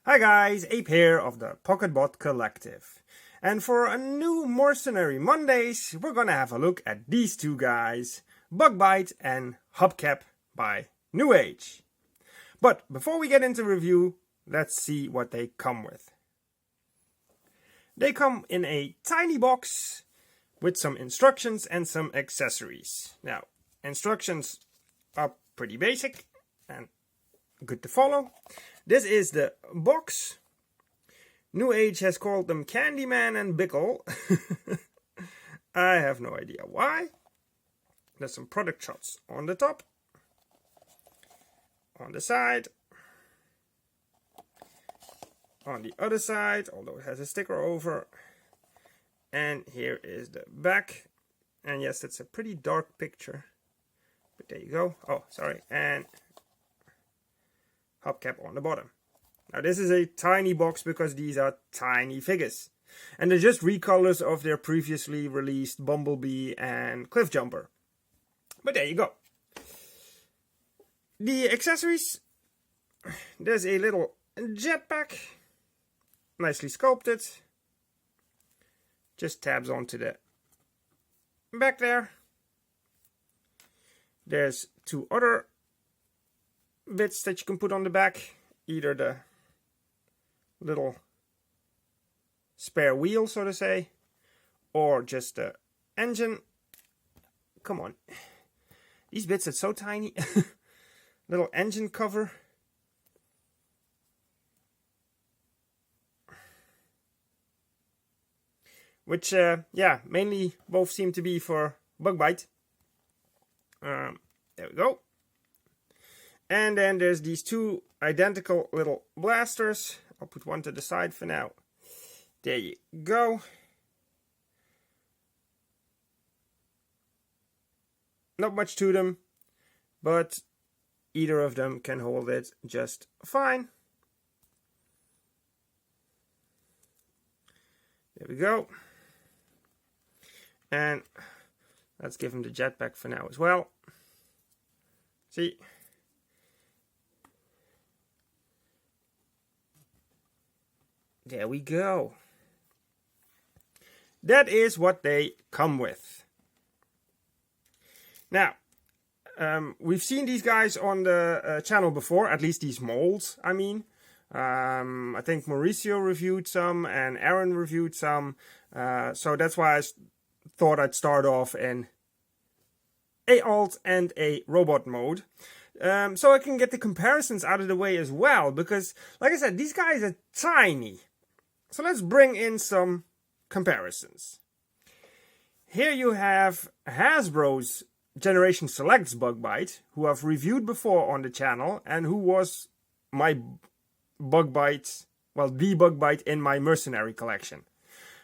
Hi guys, Ape here of the PocketBot Collective. And for a new Mercenary Mondays, we're gonna have a look at these two guys, Bugbite and Hubcap by NewAge. But before we get into review, let's see what they come with. They come in a tiny box with some instructions and some accessories. Now, instructions are pretty basic and good to follow. This is the box. NewAge has called them Candyman and Bickle. I have no idea why. There's some product shots on the top, on the side, on the other side, although it has a sticker over. And here is the back. And yes, it's a pretty dark picture, but there you go. Oh, sorry. And Hubcap on the bottom. Now this is a tiny box because these are tiny figures. And they're just recolors of their previously released Bumblebee and Cliffjumper. But there you go. The accessories. There's a little jetpack. Nicely sculpted. Just tabs onto the back there. There's two other bits that you can put on the back, either the little spare wheel, so to say, or just the engine. Come on, these bits are so tiny. Little engine cover, which yeah, mainly both seem to be for Bugbite. There we go. And then there's these two identical little blasters. I'll put one to the side for now. There you go. Not much to them, but either of them can hold it just fine. There we go. And let's give him the jetpack for now as well. See? There we go. That is what they come with. Now, we've seen these guys on the channel before, at least these molds, I mean. I think Mauricio reviewed some and Aaron reviewed some. So that's why I thought I'd start off in a alt and a robot mode. So I can get the comparisons out of the way as well. Because, like I said, these guys are tiny. So let's bring in some comparisons. Here you have Hasbro's Generation Selects Bugbite, who I've reviewed before on the channel, and who was my Bugbite, well, the Bugbite in my Mercenary collection.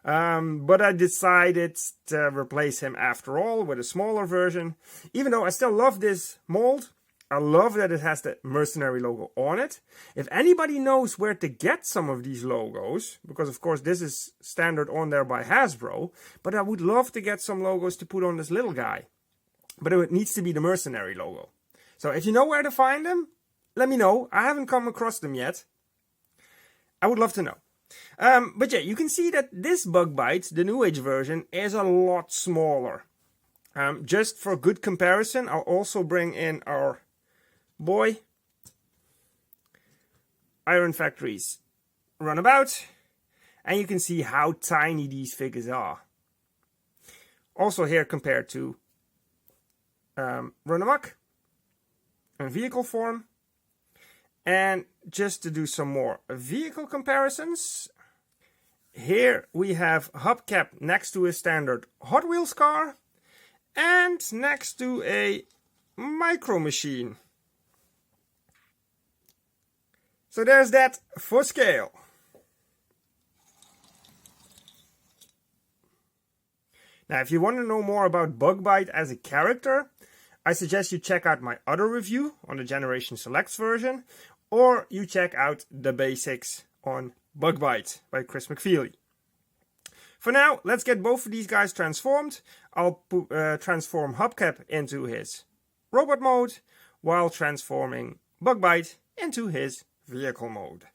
But I decided to replace him after all with a smaller version. Even though I still love this mold, I love that it has the Mercenary logo on it. If anybody knows where to get some of these logos, because of course this is standard on there by Hasbro, but I would love to get some logos to put on this little guy. But it needs to be the Mercenary logo. So if you know where to find them, let me know. I haven't come across them yet. I would love to know. But yeah, you can see that this Bugbite, the NewAge version, is a lot smaller. Just for good comparison, I'll also bring in our boy, Iron Factory's Runabout, and you can see how tiny these figures are. Also here compared to Run Amok in vehicle form. And just to do some more vehicle comparisons, here we have Hubcap next to a standard Hot Wheels car and next to a Micro Machine. So there's that for scale. Now, if you want to know more about Bugbite as a character, I suggest you check out my other review on the Generation Selects version, or you check out the basics on Bugbite by Chris McFeely. For now, let's get both of these guys transformed. I'll transform Hubcap into his robot mode, while transforming Bugbite into his vehicle mode.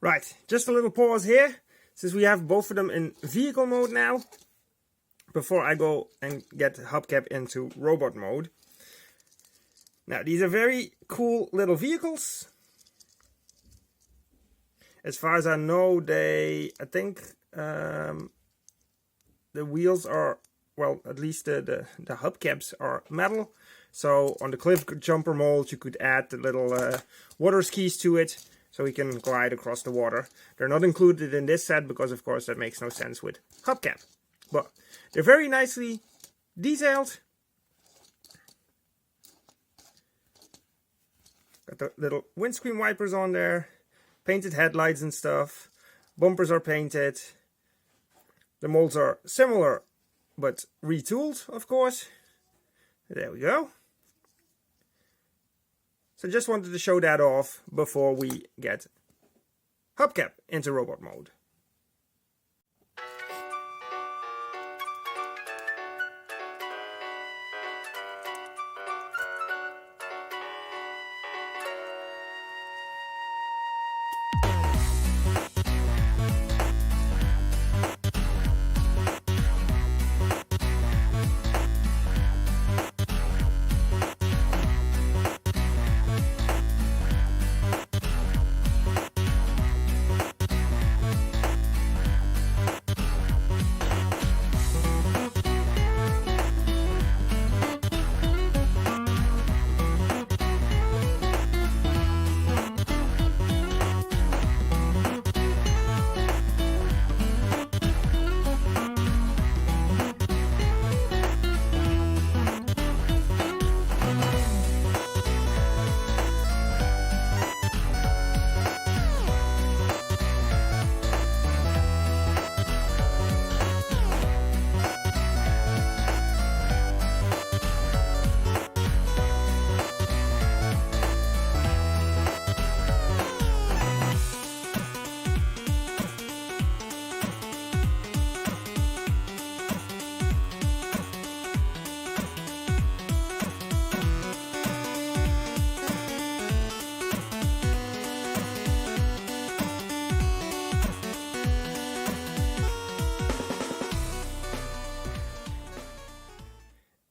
Right, just a little pause here, since we have both of them in vehicle mode now, before I go and get Hubcap into robot mode. Now, these are very cool little vehicles. As far as I know, I think the wheels are, well, at least the hubcaps are metal. So on the cliff jumper mold, you could add the little water skis to it, so we can glide across the water. They're not included in this set because, of course, that makes no sense with Hubcap. But they're very nicely detailed. Got the little windscreen wipers on there, painted headlights and stuff. Bumpers are painted. The molds are similar, but retooled, of course. There we go. So just wanted to show that off before we get Hubcap into robot mode.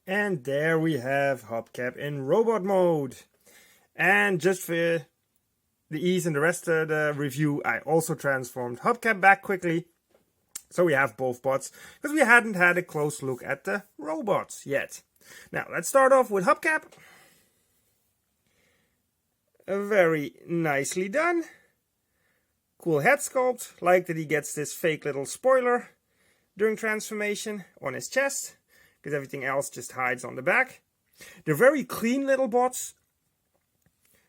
And there we have Hubcap in robot mode. And just for the ease and the rest of the review, I also transformed Hubcap back quickly. So we have both bots, because we hadn't had a close look at the robots yet. Now, let's start off with Hubcap. Very nicely done. Cool head sculpt. Like that he gets this fake little spoiler during transformation on his chest, because everything else just hides on the back. They're very clean little bots.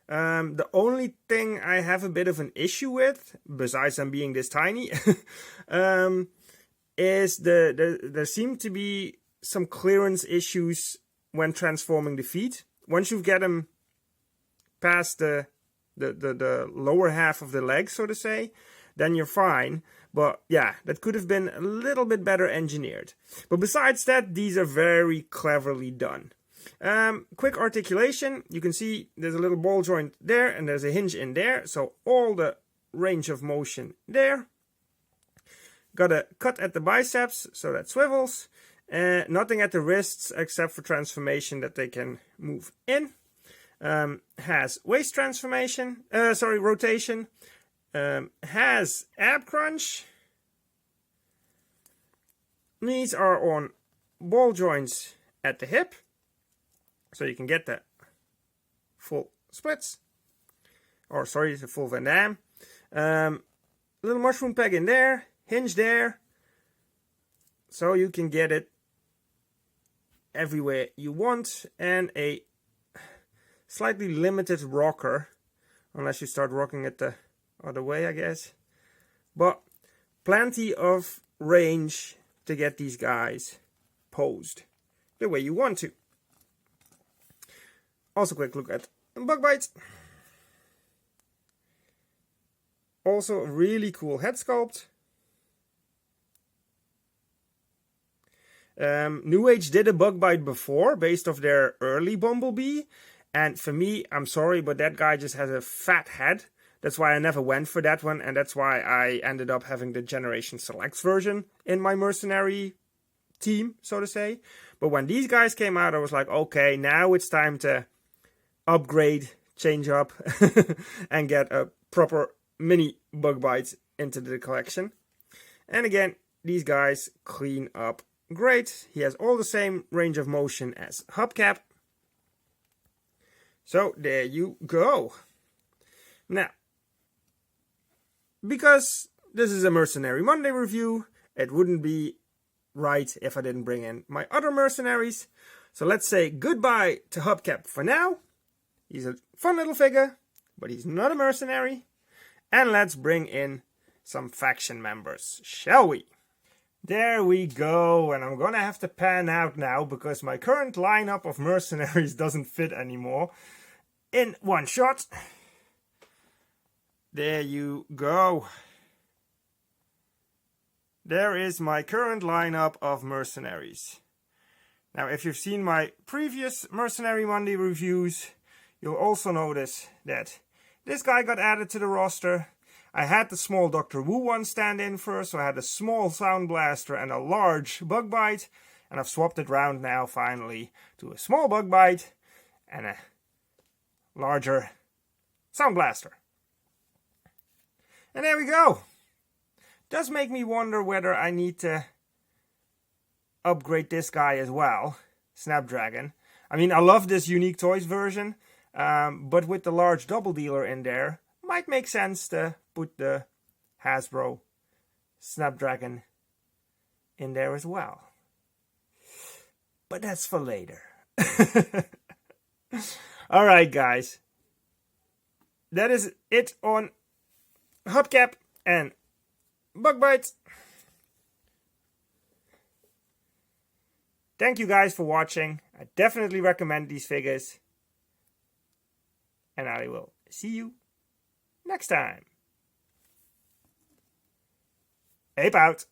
The only thing I have a bit of an issue with, besides them being this tiny, is there seem to be some clearance issues when transforming the feet. Once you get them past the lower half of the leg, so to say, then you're fine. But yeah, that could have been a little bit better engineered. But besides that, these are very cleverly done. Quick articulation. You can see there's a little ball joint there and there's a hinge in there. So all the range of motion there. Got a cut at the biceps, so that swivels. Nothing at the wrists except for transformation that they can move in. Has waist transformation, rotation. Has ab crunch. Knees are on ball joints at the hip, so you can get the full splits. Or sorry, the full Van Damme. Little mushroom peg in there, hinge there, so you can get it everywhere you want, and a slightly limited rocker, unless you start rocking it the other way, I guess. But plenty of range to get these guys posed the way you want to. Also, quick look at Bugbite. Also, a really cool head sculpt. NewAge did a Bugbite before, based off their early Bumblebee. And for me, I'm sorry, but that guy just has a fat head That's why I never went for that one, and that's why I ended up having the Generation Selects version in my Mercenary team, so to say. But when these guys came out, I was like, okay, now it's time to upgrade, change up, and get a proper mini Bugbite into the collection. And again, these guys clean up great. He has all the same range of motion as Hubcap. So there you go. Now, because this is a Mercenary Monday review, it wouldn't be right if I didn't bring in my other mercenaries. So let's say goodbye to Hubcap for now. He's a fun little figure, but he's not a mercenary. And let's bring in some faction members, shall we? There we go, and I'm gonna have to pan out now because my current lineup of mercenaries doesn't fit anymore in one shot. There you go. There is my current lineup of mercenaries. Now, if you've seen my previous Mercenary Monday reviews, you'll also notice that this guy got added to the roster. I had the small Dr. Wu one stand in first, so I had a small Sound Blaster and a large Bugbite, and I've swapped it round now finally to a small Bugbite and a larger Sound Blaster. And there we go. Does make me wonder whether I need to upgrade this guy as well, Snapdragon. I mean, I love this Unique Toys version, but with the large double dealer in there, might make sense to put the Hasbro Snapdragon in there as well. But that's for later. Alright guys, that is it on Hubcap and Bugbite. Thank you guys for watching. I definitely recommend these figures. And I will see you next time. Ape out.